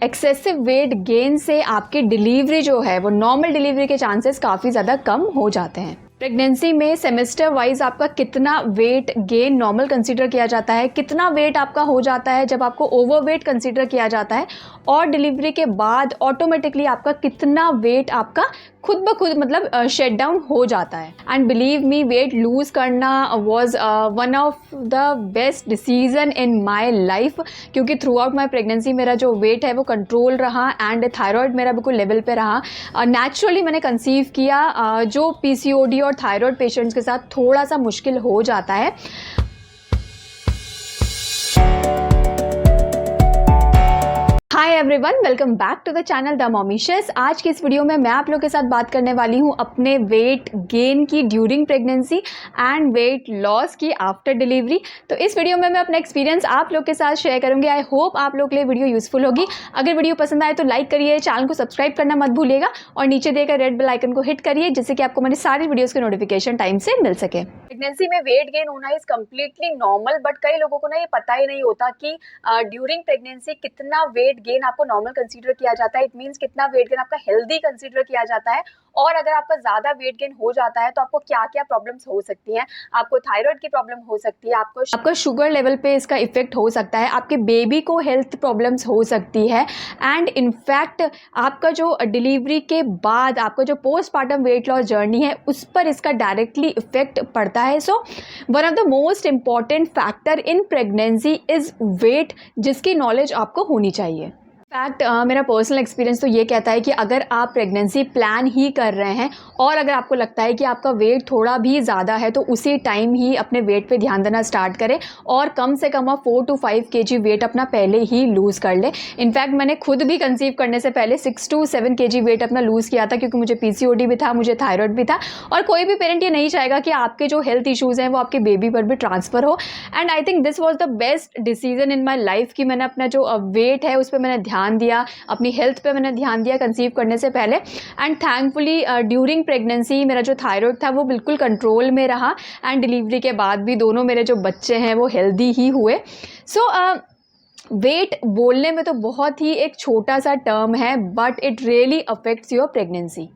Excessive weight gain से आपकी delivery जो है वो नॉर्मल डिलीवरी के चांसेस काफ़ी ज़्यादा कम हो जाते हैं। प्रेगनेंसी में सेमेस्टर वाइज आपका कितना वेट गेन नॉर्मल कंसीडर किया जाता है, कितना वेट आपका हो जाता है जब आपको ओवरवेट कंसीडर किया जाता है, और डिलीवरी के बाद ऑटोमेटिकली आपका कितना वेट आपका खुद ब खुद मतलब शेट डाउन हो जाता है। And believe me, weight lose करना was one of the best decision in my life, क्योंकि थ्रू आउट माई प्रेगनेंसी मेरा जो वेट है वो कंट्रोल रहा एंड थायराइड मेरा बिल्कुल लेवल पे रहा। नेचुरली मैंने कंसीव किया, जो पीसीओडी और थायराइड पेशेंट्स के साथ थोड़ा सा मुश्किल हो जाता है। Hi everyone, welcome back to the channel the mommicious. आज की इस वीडियो में मैं आप लोग के साथ बात करने वाली हूँ अपने वेट गेन की during pregnancy and weight loss की आफ्टर डिलीवरी। तो इस वीडियो में मैं अपना एक्सपीरियंस आप लोग के साथ शेयर करूँगी। आई होप आप लोग के लिए वीडियो यूजफुल होगी। अगर वीडियो पसंद आए तो लाइक करिए, चैनल को सब्सक्राइब करना मत भूलिएगा और नीचे दिए गए रेड बेल आइकन को हिट करिए, जिससे कि आपको मेरी सारी वीडियोज़ के नोटिफिकेशन टाइम से मिल सके। प्रेगनेंसी में वेट गेन होना इज़ कम्प्लीटली नॉर्मल, बट कई लोगों को ना ये पता ही नहीं होता कि ड्यूरिंग प्रेगनेंसी कितना वेट गेन आपको नॉर्मल कंसीडर किया जाता है। इट मीन्स कितना वेट गेन आपका हेल्दी कंसीडर किया जाता है, और अगर आपका ज़्यादा वेट गेन हो जाता है तो आपको क्या क्या प्रॉब्लम्स हो सकती हैं। आपको थायराइड की प्रॉब्लम हो सकती है, आपको शुगर लेवल पे इसका इफेक्ट हो सकता है, आपके बेबी को हेल्थ प्रॉब्लम्स हो सकती है, एंड इनफैक्ट आपका जो डिलीवरी के बाद आपका जो पोस्टमार्टम वेट लॉस जर्नी है उस पर इसका डायरेक्टली इफेक्ट पड़ता है। So one of the most important factor in pregnancy is weight, जिसकी नॉलेज आपको होनी चाहिए। फैक्ट मेरा पर्सनल एक्सपीरियंस तो ये कहता है कि अगर आप प्रेगनेंसी प्लान ही कर रहे हैं और अगर आपको लगता है कि आपका वेट थोड़ा भी ज़्यादा है तो उसी टाइम ही अपने वेट पे ध्यान देना स्टार्ट करें और कम से कम आप 4 to 5 kg वेट अपना पहले ही लूज़ कर ले। इनफैक्ट मैंने खुद भी कंसीव करने से पहले 6 to 7 kg वेट अपना लूज़ किया था, क्योंकि मुझे पीसीओडी भी था, मुझे थायराइड भी था, और कोई भी पेरेंट ये नहीं चाहेगा कि आपके जो हेल्थ इशूज़ हैं वो आपके बेबी पर भी ट्रांसफ़र हो। And I think this was the best decision in my life कि मैंने अपना जो वेट है उस पर मैंने ध्यान दिया, अपनी हेल्थ पे मैंने ध्यान दिया कंसीव करने से पहले। एंड थैंकफुली ड्यूरिंग प्रेगनेंसी मेरा जो थायराइड था वो बिल्कुल कंट्रोल में रहा, एंड डिलीवरी के बाद भी दोनों मेरे जो बच्चे हैं वो हेल्दी ही हुए। सो वेट बोलने में तो बहुत ही एक छोटा सा टर्म है, but it really affects your pregnancy.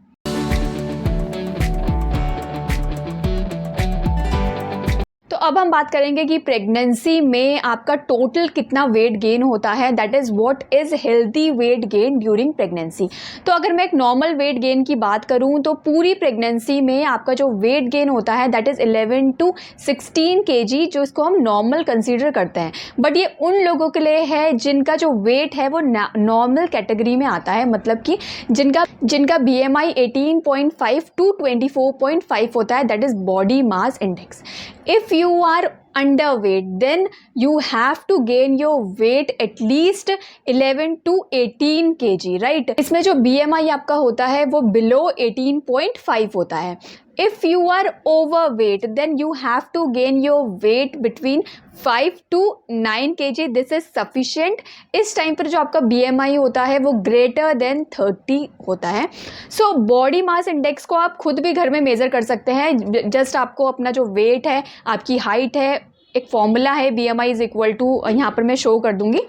तो अब हम बात करेंगे कि प्रेगनेंसी में आपका टोटल कितना वेट गेन होता है, that is what is healthy weight gain during pregnancy. तो अगर मैं एक नॉर्मल वेट गेन की बात करूं तो पूरी प्रेगनेंसी में आपका जो वेट गेन होता है दैट इज़ 11 to 16 kg, जो इसको हम नॉर्मल कंसीडर करते हैं। बट ये उन लोगों के लिए है जिनका जो वेट है वो नॉर्मल कैटेगरी में आता है, मतलब कि जिनका BMI 18.5 to 24.5 होता है, that is body mass index. If you are underweight, then you have to gain your weight at least 11 to 18 kg, right? इसमें जो BMI आपका होता है वो below 18.5 होता है। If you are overweight, then you have to gain your weight between 5 to 9 kg. This is sufficient. इस time पर जो आपका BMI होता है वो greater than 30 होता है। So body mass index को आप खुद भी घर में मेज़र कर सकते हैं। जस्ट आपको अपना जो वेट है, आपकी हाइट है, एक फॉर्मूला है BMI इज़ इक्वल टू, यहाँ पर मैं शो कर दूंगी,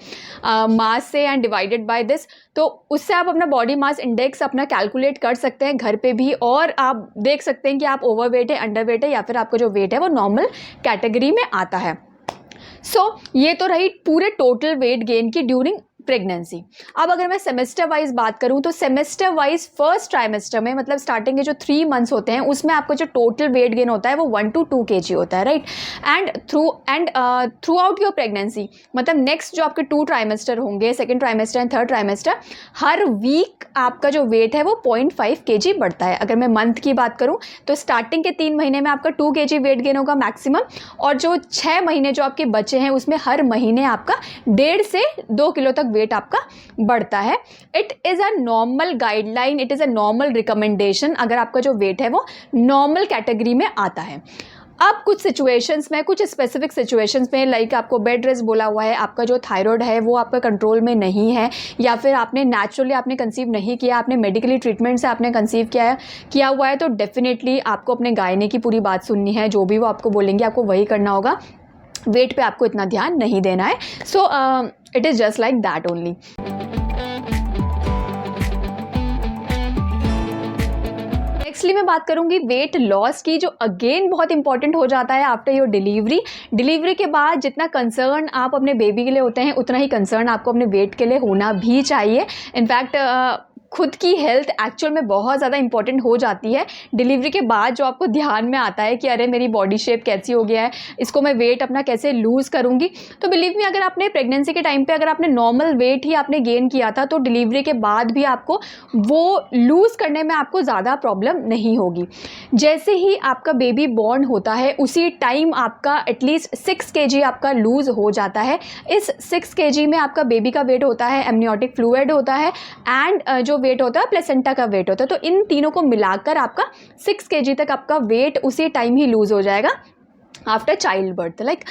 मास से एंड डिवाइडेड बाय दिस। तो उससे आप अपना बॉडी मास इंडेक्स अपना कैलकुलेट कर सकते हैं घर पे भी, और आप देख सकते हैं कि आप ओवरवेट है, अंडरवेट है, या फिर आपका जो वेट है वो नॉर्मल कैटेगरी में आता है। सो ये तो रही पूरे टोटल वेट गेन की ड्यूरिंग प्रेगनेंसी। अब अगर मैं सेमेस्टर वाइज बात करूं तो सेमेस्टर वाइज फर्स्ट ट्राइमेस्टर में, मतलब स्टार्टिंग के जो 3 months होते हैं उसमें आपका जो टोटल वेट गेन होता है वो 1 to 2 kg होता है, right. And throughout your pregnancy, मतलब नेक्स्ट जो आपके 2 ट्राइमेस्टर होंगे, second trimester and third trimester, हर वीक आपका जो वेट है वो 0.5 kg बढ़ता है। अगर मैं मंथ की बात करूँ तो स्टार्टिंग के 3 महीने में आपका 2 kg वेट गेन होगा मैक्सिमम, और जो 6 महीने जो आपके बचे हैं उसमें हर महीने आपका 1.5 से 2 किलो तक वेट आपका बढ़ता है। It is a normal guideline, it is a normal recommendation अगर आपका जो वेट है वो नॉर्मल कैटेगरी में आता है। अब कुछ सिचुएशंस में, कुछ स्पेसिफिक सिचुएशंस में, लाइक आपको बेड रेस्ट बोला हुआ है, आपका जो थायराइड है वो आपका कंट्रोल में नहीं है, या फिर आपने नेचुरली आपने कंसीव नहीं किया, आपने मेडिकली ट्रीटमेंट से आपने कंसीव किया हुआ है, तो डेफिनेटली आपको अपने गायने की पूरी बात सुननी है। जो भी वो आपको बोलेंगे आपको वही करना होगा। वेट पे आपको इतना ध्यान नहीं देना है। So it is just like that only. Nextly मैं बात करूँगी वेट लॉस की, जो अगेन बहुत इंपॉर्टेंट हो जाता है आफ्टर योर डिलीवरी के बाद जितना कंसर्न आप अपने बेबी के लिए होते हैं उतना ही कंसर्न आपको अपने वेट के लिए होना भी चाहिए। इनफैक्ट खुद की हेल्थ एक्चुअल में बहुत ज़्यादा इंपॉर्टेंट हो जाती है डिलीवरी के बाद। जो आपको ध्यान में आता है कि अरे मेरी बॉडी शेप कैसी हो गया है, इसको मैं वेट अपना कैसे लूज़ करूँगी। तो बिलीव मी, अगर आपने प्रेगनेंसी के टाइम पे अगर आपने नॉर्मल वेट ही आपने गेन किया था तो डिलीवरी के बाद भी आपको वो लूज़ करने में आपको ज़्यादा प्रॉब्लम नहीं होगी। जैसे ही आपका बेबी बॉर्न होता है उसी टाइम आपका एटलीस्ट 6 kg आपका लूज़ हो जाता है। इस 6 kg में आपका बेबी का वेट होता है, एमनियोटिक फ्लूइड होता है एंड जो वेट होता है प्लेसेंटा का वेट होता है। तो इन तीनों को मिलाकर आपका 6 kg तक आपका वेट उसी टाइम ही लूज़ हो जाएगा after child birth. Like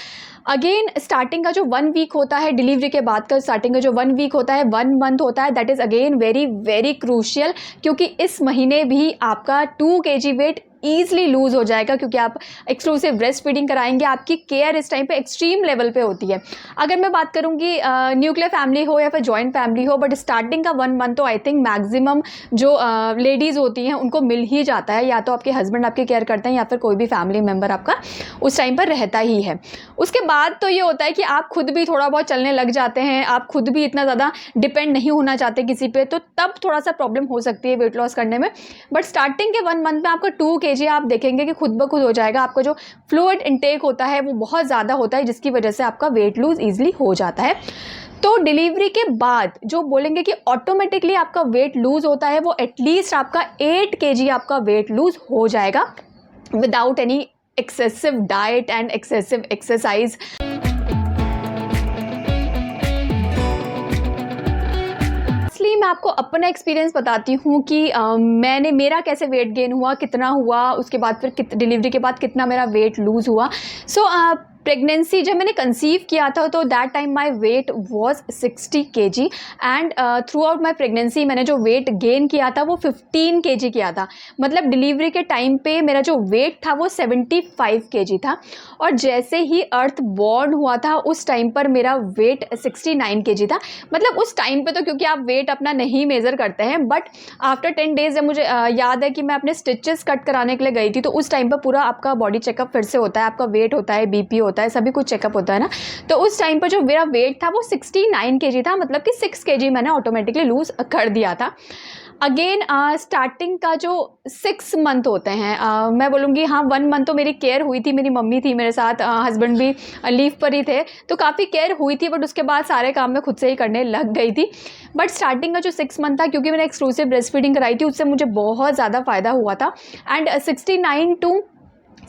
again starting का जो 1 वीक होता है डिलीवरी के बाद का, स्टार्टिंग का जो 1 वीक होता है, 1 मंथ होता है, that is again very very crucial, क्योंकि इस महीने भी आपका 2 kg वेट ईजिली लूज़ हो जाएगा, क्योंकि आप एक्सक्लूसिव ब्रेस्ट फीडिंग कराएंगे। आपकी केयर इस टाइम पे एक्सट्रीम लेवल पे होती है। अगर मैं बात करूँगी न्यूक्लियर फैमिली हो या फिर जॉइंट फैमिली हो, बट स्टार्टिंग का 1 मंथ तो आई थिंक मैक्सिमम जो लेडीज़ होती हैं उनको मिल ही जाता है, या तो आपके हस्बैंड आपकी केयर करते हैं या फिर कोई भी फैमिली मेम्बर आपका उस टाइम पर रहता ही है। उसके बाद तो ये होता है कि आप खुद भी थोड़ा बहुत चलने लग जाते हैं, आप खुद भी इतना ज़्यादा डिपेंड नहीं होना चाहते किसी पे, तो तब थोड़ा सा प्रॉब्लम हो सकती है वेट लॉस करने में। बट स्टार्टिंग के 1 मंथ में आपका 2 kg आप देखेंगे कि खुद ब खुद हो जाएगा। आपका जो फ्लूइड इनटेक होता है वो बहुत ज़्यादा होता है, जिसकी वजह से आपका वेट लूज ईजिली हो जाता है। तो डिलीवरी के बाद जो बोलेंगे कि ऑटोमेटिकली आपका वेट लूज होता है, वो एटलीस्ट आपका 8 kg आपका वेट लूज हो जाएगा without any excessive diet and excessive exercise. मैं आपको अपना एक्सपीरियंस बताती हूँ कि मेरा कैसे वेट गेन हुआ, कितना हुआ, उसके बाद फिर डिलीवरी के बाद कितना मेरा वेट लूज़ हुआ। सो प्रेगनेंसी जब मैंने कंसीव किया था तो that time my weight was 60 kg and through out my pregnancy मैंने जो वेट गेन किया था वो 15 kg किया था। मतलब डिलीवरी के टाइम पे मेरा जो वेट था वो 75 kg था, और जैसे ही अर्थ बॉर्न हुआ था उस टाइम पर मेरा वेट 69 kg था। मतलब उस टाइम पे तो क्योंकि आप वेट अपना नहीं मेज़र करते हैं, बट आफ्टर 10 डेज़ जब मुझे याद है कि मैं अपने स्टिचेस कट कराने के लिए गई थी, तो उस टाइम पर पूरा आपका बॉडी चेकअप फिर से होता है, आपका वेट होता है, बीपी होता है, सभी कुछ चेकअप होता है ना। तो उस टाइम पर जो मेरा वेट था वो 69 kg था, मतलब कि 6 kg मैंने ऑटोमेटिकली लूज़ कर दिया था। अगेन स्टार्टिंग का जो 6 मंथ होते हैं, मैं बोलूँगी हाँ 1 मंथ तो मेरी केयर हुई थी, मेरी मम्मी थी मेरे साथ, हस्बैंड भी लीव पर ही थे, तो काफ़ी केयर हुई थी, बट उसके बाद सारे काम मैं खुद से ही करने लग गई थी। बट स्टार्टिंग का जो 6 मंथ था, क्योंकि मैंने एक्सक्लूसिव ब्रेस्ट फीडिंग कराई थी, उससे मुझे बहुत ज़्यादा फ़ायदा हुआ था। एंड 69 टू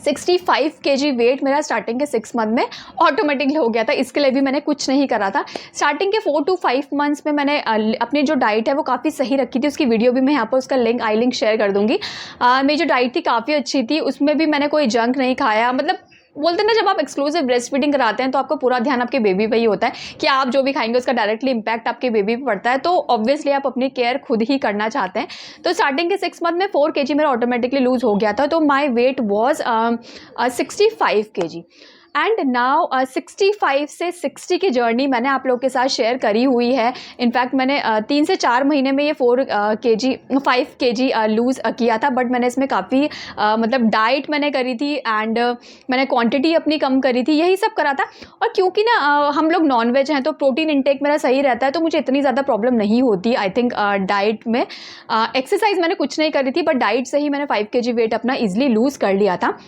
65 kg वेट मेरा स्टार्टिंग के 6 मंथ में ऑटोमेटिकली हो गया था। इसके लिए भी मैंने कुछ नहीं करा था। स्टार्टिंग के 4 to 5 मंथ्स में मैंने अपनी जो डाइट है वो काफ़ी सही रखी थी। उसकी वीडियो भी मैं यहाँ पर उसका लिंक शेयर कर दूँगी। मेरी जो डाइट थी काफ़ी अच्छी थी, उसमें भी मैंने कोई जंक नहीं खाया। मतलब बोलते हैं ना, जब आप एक्सक्लूसिव ब्रेस्ट फीडिंग कराते हैं तो आपका पूरा ध्यान आपके बेबी पे ही होता है कि आप जो भी खाएंगे उसका डायरेक्टली इंपैक्ट आपके बेबी पे पड़ता है। तो ऑब्वियसली आप अपनी केयर खुद ही करना चाहते हैं। तो स्टार्टिंग के 6 मंथ में 4 kg मेरा ऑटोमेटिकली लूज हो गया था, तो my weight was 65 kg। And now 65 से 60 की जर्नी मैंने आप लोग के साथ शेयर करी हुई है। इनफैक्ट मैंने 3 से 4 महीने में ये 5 kg लूज़ किया था, बट मैंने इसमें काफ़ी मतलब डाइट मैंने करी थी एंड मैंने क्वांटिटी अपनी कम करी थी, यही सब करा था। और क्योंकि ना हम लोग नॉन वेज हैं तो प्रोटीन इंटेक मेरा सही रहता है, तो मुझे इतनी ज़्यादा प्रॉब्लम नहीं होती आई थिंक डाइट में। एक्सरसाइज मैंने कुछ नहीं करी थी, बट डाइट से ही मैंने 5 kg वेट अपना ईजिली लूज़ कर लिया था।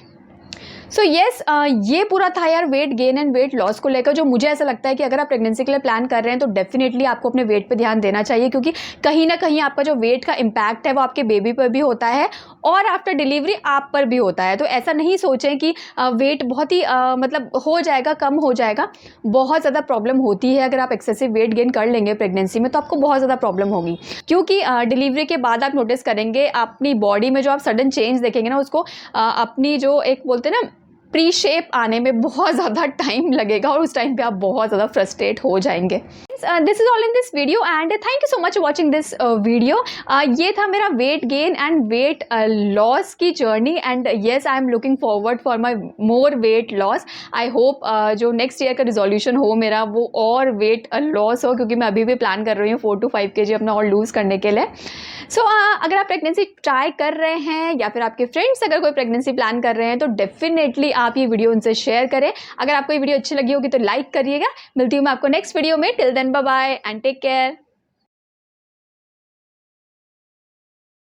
सो येस, ये पूरा था यार wait gain and weight loss को लेकर, जो मुझे ऐसा लगता है कि अगर आप प्रेगनेंसी के लिए प्लान कर रहे हैं तो डेफिनेटली आपको अपने वेट पे ध्यान देना चाहिए, क्योंकि कहीं ना कहीं आपका जो वेट का इम्पैक्ट है वो आपके बेबी पर भी होता है और आफ्टर डिलीवरी आप पर भी होता है। तो ऐसा नहीं सोचें कि वेट बहुत ही मतलब हो जाएगा, कम हो जाएगा। बहुत ज़्यादा प्रॉब्लम होती है अगर आप एक्सेसिव वेट गेन कर लेंगे प्रेगनेंसी में, तो आपको बहुत ज़्यादा प्रॉब्लम होगी, क्योंकि डिलीवरी के बाद आप नोटिस करेंगे अपनी बॉडी में जो आप सडन चेंज देखेंगे ना, उसको अपनी जो एक बोलते हैं ना प्री शेप आने में बहुत ज़्यादा टाइम लगेगा, और उस टाइम पे आप बहुत ज़्यादा फ्रस्ट्रेट हो जाएंगे। This is all in this video and thank you so much watching this video. ये था मेरा weight gain and weight loss की journey and yes I am looking forward for my more weight loss. I hope जो next year का resolution हो मेरा वो और वेट लॉस हो, क्योंकि मैं अभी भी प्लान कर रही हूँ 4 to 5 kg अपना और लूज़ करने के लिए। सो अगर आप प्रेगनेंसी ट्राई कर रहे हैं या फिर आपके फ्रेंड्स अगर कोई प्रेगनेंसी प्लान कर रहे हैं तो डेफिनेटली आप ये वीडियो उनसे शेयर करें। अगर आपको ये वीडियो अच्छी लगी होगी तो लाइक करिएगा। मिलती हूँ मैं आपको नेक्स्ट वीडियो में। Till then bye bye and take care.